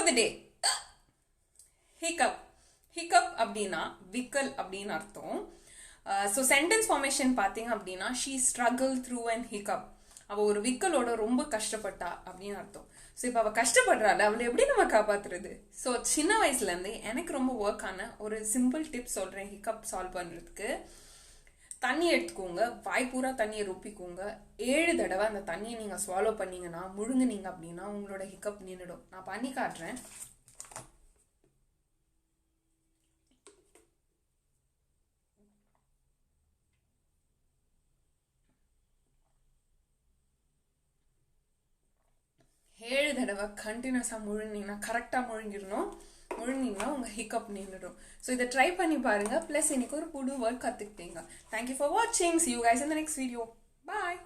the day. Hiccup. Hiccup அப்படினா விக்கல் அப்படின்னு அர்த்தம். ஸோ சென்டென்ஸ் ஃபார்மேஷன் பார்த்தீங்க அப்படின்னா she struggle through and hiccup. அவள் ஒரு விக்கலோட ரொம்ப கஷ்டப்பட்டா அப்படின்னு அர்த்தம். ஸோ இப்போ அவள் கஷ்டப்படுறாள், அவளை எப்படி நம்ம காப்பாத்துறது? ஸோ சின்ன வயசுலேருந்து எனக்கு ரொம்ப ஒர்க் ஆன ஒரு சிம்பிள் டிப்ஸ் சொல்கிறேன் ஹிக்கப் சால்வ் பண்ணுறதுக்கு. தண்ணி எடுத்துக்கோங்க, வாய் பூரா தண்ணியை ரொப்பிக்கோங்க. 7 தடவை அந்த தண்ணியை நீங்கள் ஸ்வாலோ பண்ணீங்கன்னா, முழுங்குனீங்க அப்படின்னா உங்களோட ஹிக்கப் நின்றுடும். நான் பண்ணி காட்டுறேன். ஏழு தடவை கண்டினியூஸாக முழுங்கினீங்கன்னா, கரெக்டாக முழுங்கினீங்கன்னா உங்கள் ஹிக்கப் நின்றுடும். ஸோ இதை ட்ரை பண்ணி பாருங்கள். ப்ளஸ் இன்னைக்கு ஒரு புது வேர்ட் கற்றுக்கிட்டீங்க. தேங்க்யூ ஃபார் வாட்சிங். See you guys in the next video. Bye.